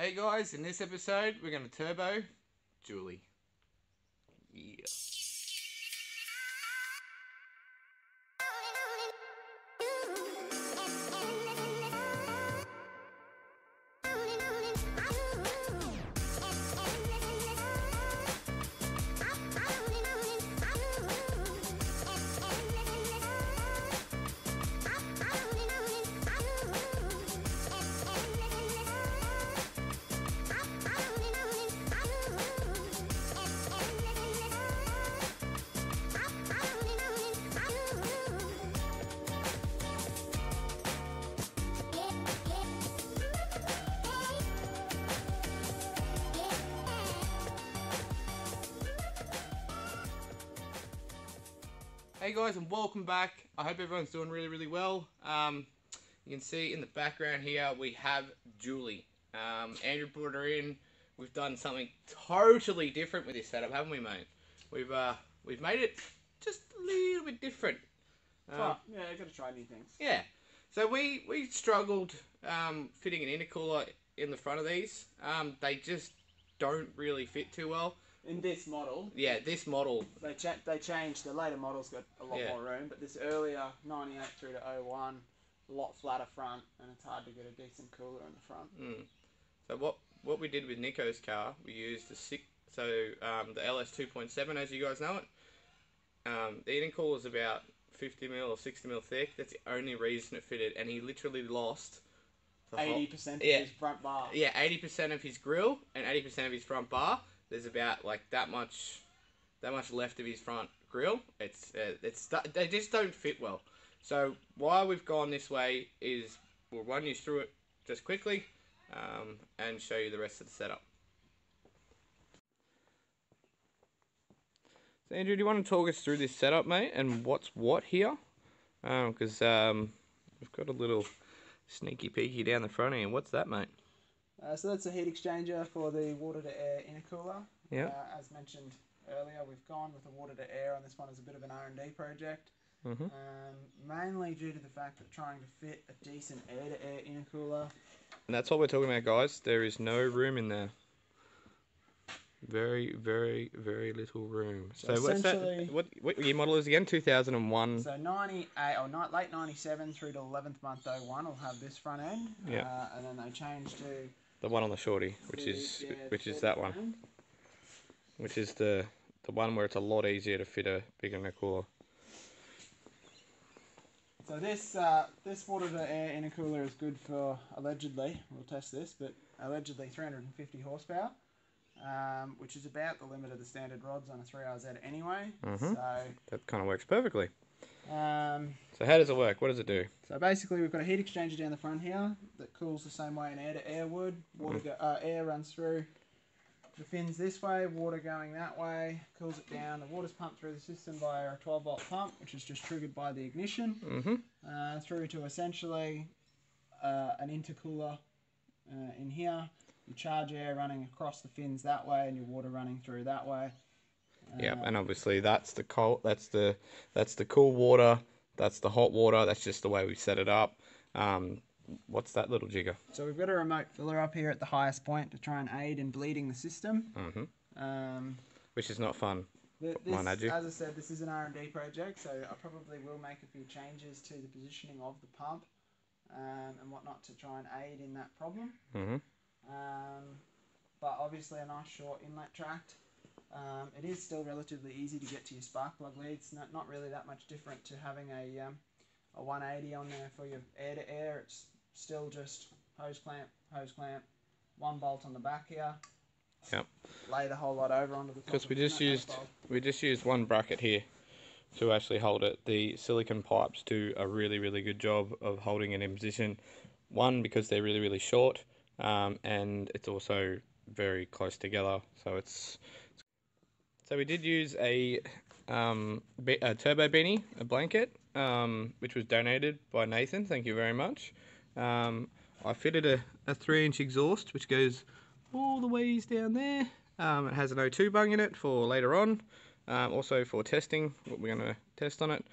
Hey guys, in this episode we're going to turbo Julie. Yeah. Hey guys, and welcome back. I hope everyone's doing really well. You can see in the background here we have Julie. Andrew brought her in. We've done something totally different with this setup, haven't we, mate? We've made it just a little bit different. Yeah, I've got to try new things. Yeah. So we struggled fitting an intercooler in the front of these. They just don't really fit too well. In this model, yeah, this model, they changed. The later models got a lot more room, but this earlier 98 through to 01, a lot flatter front, and it's hard to get a decent cooler in the front. So what we did with Nico's car, we used the LS 2.7, as you guys know it. The intercooler is about 50mm or 60mm thick. That's the only reason it fitted, and he literally lost 80% of his front bar. Yeah, 80% of his grill and 80% of his front bar. There's about like that much left of his front grill. They just don't fit well. So why we've gone this way is we'll run you through it just quickly and show you the rest of the setup. So Andrew, do you want to talk us through this setup, mate, and what's what here? Because we've got a little sneaky peeky down the front here. What's that, mate? So that's a heat exchanger for the water-to-air intercooler. Yeah. As mentioned earlier, we've gone with the water-to-air on this one as a bit of an R&D project. Mainly due to the fact that trying to fit a decent air-to-air intercooler. And that's what we're talking about, guys. There is no room in there. Very little room. So what's that? What year model is it again? 2001. So 98 or late 97 through to 11th month 01 will have this front end. Yeah. And then they changed to the one on the shorty, which is that one. Which is the one where it's a lot easier to fit a bigger intercooler. So this water-to-air intercooler is good for, allegedly, we'll test this, but allegedly 350 horsepower, which is about the limit of the standard rods on a 3RZ anyway. So that kind of works perfectly. So how does it work? What does it do? So basically we've got a heat exchanger down the front here that cools the same way an air-to-air would. Air runs through the fins this way, water going that way, cools it down. The water's pumped through the system via a 12-volt pump, which is just triggered by the ignition, through to essentially an intercooler in here. You charge air running across the fins that way, and your water running through that way. Yeah, and obviously that's the cool water, that's the hot water. That's just the way we set it up. What's that little jigger? So we've got a remote filler up here at the highest point to try and aid in bleeding the system. Which is not fun. As I said, this is an R&D project, so I probably will make a few changes to the positioning of the pump and whatnot to try and aid in that problem. But obviously a nice short inlet tract. It is still relatively easy to get to your spark plug leads. Not really that much different to having a 180 on there for your air-to-air. It's still just hose clamp, one bolt on the back here. Yep. Lay the whole lot over onto the top. Because we just used one bracket here to actually hold it. The silicon pipes do a really good job of holding it in position. One, because they're really short, and it's also very close together. So we did use a turbo beanie, a blanket, which was donated by Nathan. Thank you very much. I fitted a 3-inch exhaust, which goes all the ways down there. It has an O2 bung in it for later on. Also for testing, what we're going to test on it.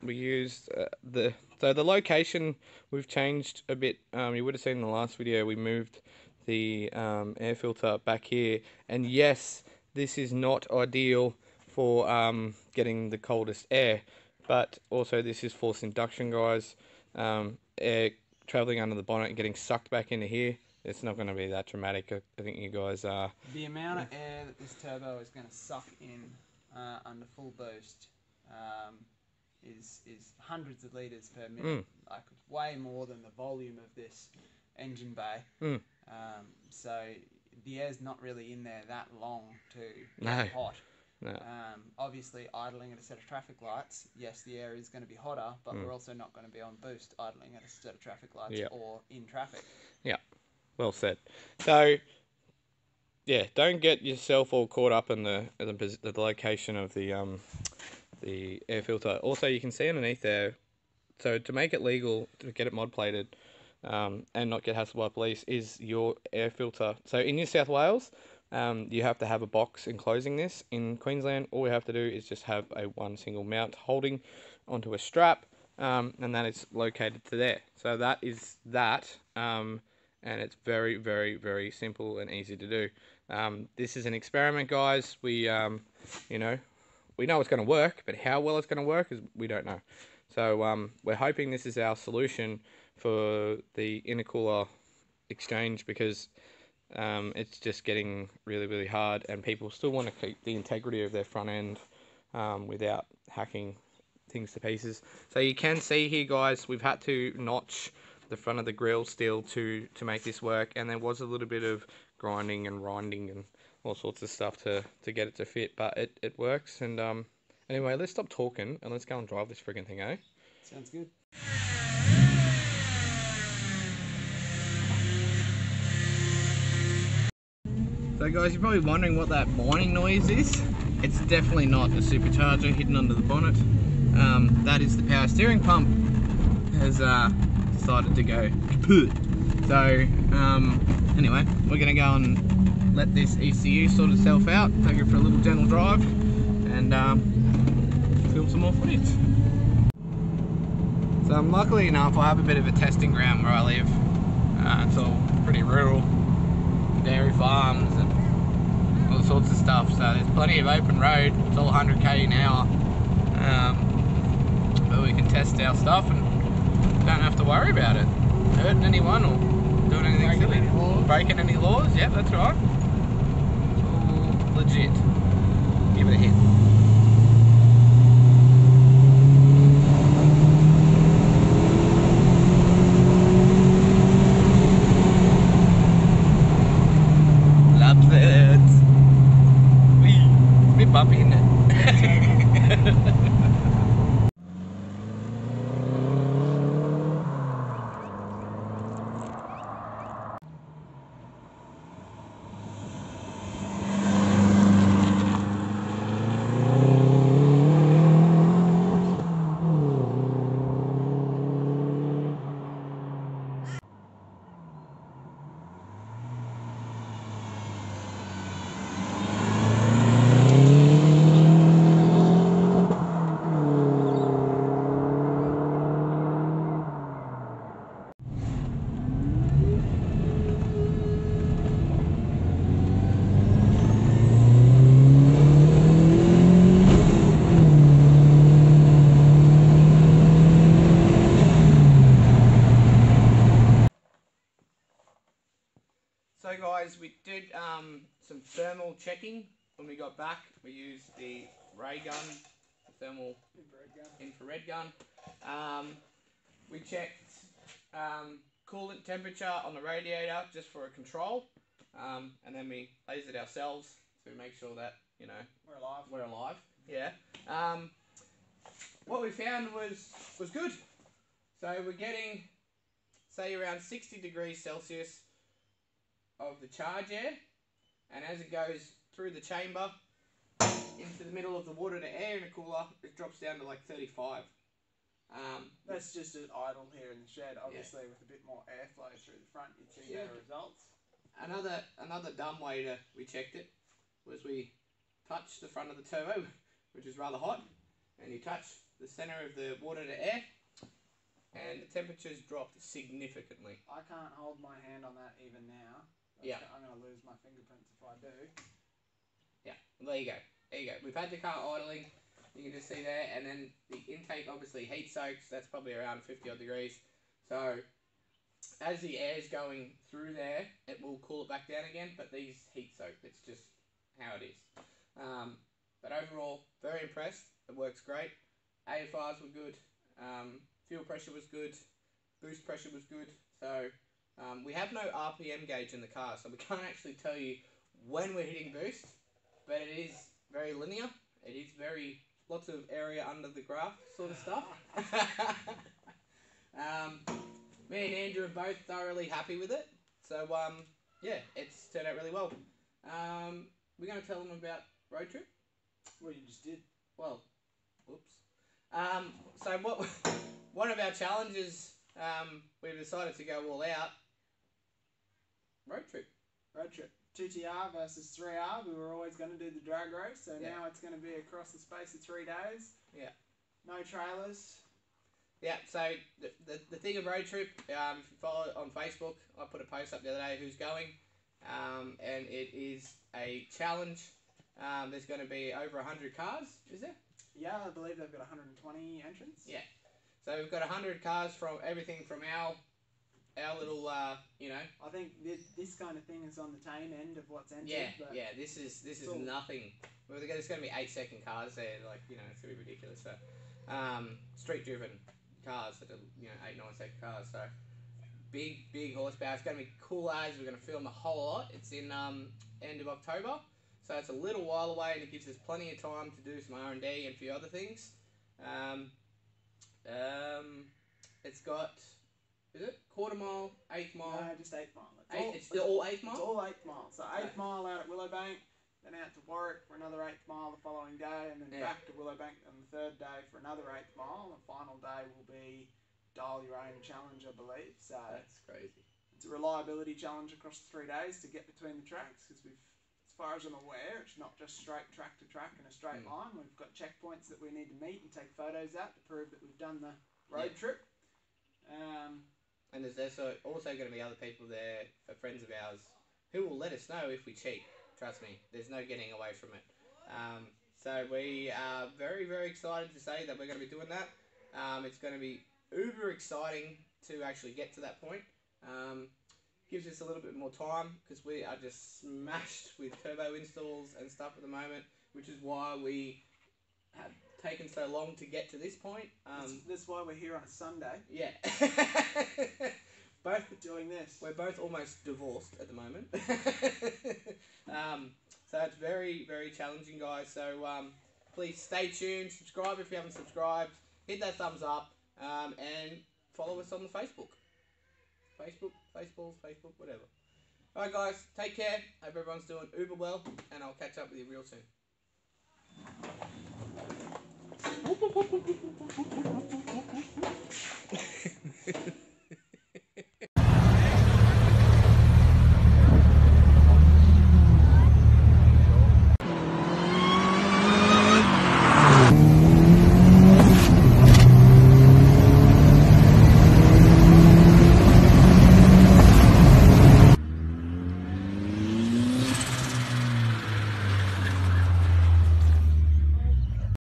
We used the location we've changed a bit. You would have seen in the last video we moved the air filter back here. And yes, this is not ideal for getting the coldest air, but also this is forced induction, guys. Air traveling under the bonnet and getting sucked back into here. It's not going to be that dramatic. I think you guys are. The amount of air that this turbo is going to suck in under full boost is hundreds of litres per minute. Like way more than the volume of this engine bay. So the air's not really in there that long to get hot. No. Obviously, idling at a set of traffic lights, yes, the air is going to be hotter, but we're also not going to be on boost idling at a set of traffic lights or in traffic. Yeah, well said. So, yeah, don't get yourself all caught up in the location of the air filter. Also, you can see underneath there. So to make it legal to get it mod plated and not get hassled by police is your air filter. So in New South Wales, you have to have a box enclosing this. In Queensland, all we have to do is just have one single mount holding onto a strap, and that is located to there. So that is that, and it's very, very, very simple and easy to do. This is an experiment, guys. We know it's going to work, but how well it's going to work is we don't know. So we're hoping this is our solution for the intercooler exchange, because it's just getting really, really hard, and people still want to keep the integrity of their front end without hacking things to pieces. So you can see here, guys, we've had to notch the front of the grill still to make this work, and there was a little bit of grinding and rinding and all sorts of stuff to get it to fit, but it works. And anyway, let's stop talking and let's go and drive this friggin' thing, eh? Sounds good. So guys, you're probably wondering what that whining noise is. It's definitely not a supercharger hidden under the bonnet. That is the power steering pump has decided to go kaput. So anyway, we're going to go and let this ECU sort itself out, take it for a little gentle drive, and film some more footage. So luckily enough, I have a bit of a testing ground where I live. It's all pretty rural, dairy farms and all sorts of stuff, so there's plenty of open road. It's all 100k an hour, but we can test our stuff and don't have to worry about it hurting anyone or doing anything silly, breaking any laws. Yep, that's right, it's all legit. Give it a hit. Bumpy, isn't it? So guys, we did some thermal checking when we got back. We used the ray gun, the thermal infrared gun. We checked coolant temperature on the radiator just for a control, and then we lasered ourselves to make sure that we're alive. Yeah. What we found was good. So we're getting, say, around 60 degrees Celsius of the charge air, and as it goes through the chamber into the middle of the water to air intercooler, it drops down to like 35. That's just an idle here in the shed. Obviously, with a bit more airflow through the front, you'd see better results. Another dumb way we checked it was we touched the front of the turbo, which is rather hot, and you touch the center of the water to air, and the temperatures dropped significantly. I can't hold my hand on that even now. Yeah. I'm going to lose my fingerprints if I do. Yeah, well, there you go. There you go. We've had the car idling. You can just see there, and then the intake obviously heat soaks. That's probably around 50 odd degrees. So as the air's going through there, it will cool it back down again. But these heat soak. It's just how it is. But overall, very impressed. It works great. AFRs were good. Fuel pressure was good. Boost pressure was good. So we have no RPM gauge in the car, so we can't actually tell you when we're hitting boost. But it is very linear. It is very lots of area under the graph sort of stuff. Me and Andrew are both thoroughly happy with it. So yeah, it's turned out really well. We're going to tell them about road trip. Well, you just did. Well, whoops. So what? One of our challenges, we've decided to go all out. Road trip. Road trip. 2TR versus 3R. We were always going to do the drag race, so now it's going to be across the space of 3 days. Yeah. No trailers. Yeah, so the thing of road trip, if you follow it on Facebook, I put a post up the other day who's going, and it is a challenge. There's going to be over 100 cars, is there? Yeah, I believe they've got 120 entrants. Yeah. So we've got 100 cars from everything from our little, you know. I think this kind of thing is on the tame end of what's entered. Yeah, but yeah. This is nothing. There's going to be 8-second cars there. Like, you know, it's going to be ridiculous. So, street driven cars that are, you know, 8-9 second cars. So big horsepower. It's going to be cool as we're going to film a whole lot. It's in end of October. So it's a little while away, and it gives us plenty of time to do some R&D and a few other things. It's got, is it quarter mile, 1/8 mile? No, just 1/8 mile. It's still all 1/8 mile? It's all 1/8 mile. So 1/8 mile out at Willowbank, then out to Warwick for another 1/8 mile the following day, and then back to Willowbank on the third day for another 1/8 mile. The final day will be dial your own challenge, I believe. So that's crazy. It's a reliability challenge across the 3 days to get between the tracks, because we've, as far as I'm aware, it's not just straight track to track in a straight line. We've got checkpoints that we need to meet and take photos at to prove that we've done the road trip. And there's also going to be other people there, friends of ours, who will let us know if we cheat. Trust me, there's no getting away from it. So we are very, very excited to say that we're going to be doing that. It's going to be uber exciting to actually get to that point. Gives us a little bit more time because we are just smashed with turbo installs and stuff at the moment, which is why we have taken so long to get to this point. That's why we're here on a Sunday. Yeah. Both doing this. We're both almost divorced at the moment. So it's very, very challenging, guys. So please stay tuned. Subscribe if you haven't subscribed. Hit that thumbs up. And follow us on the Facebook. Facebook, whatever. Alright, guys. Take care. Hope everyone's doing uber well. And I'll catch up with you real soon.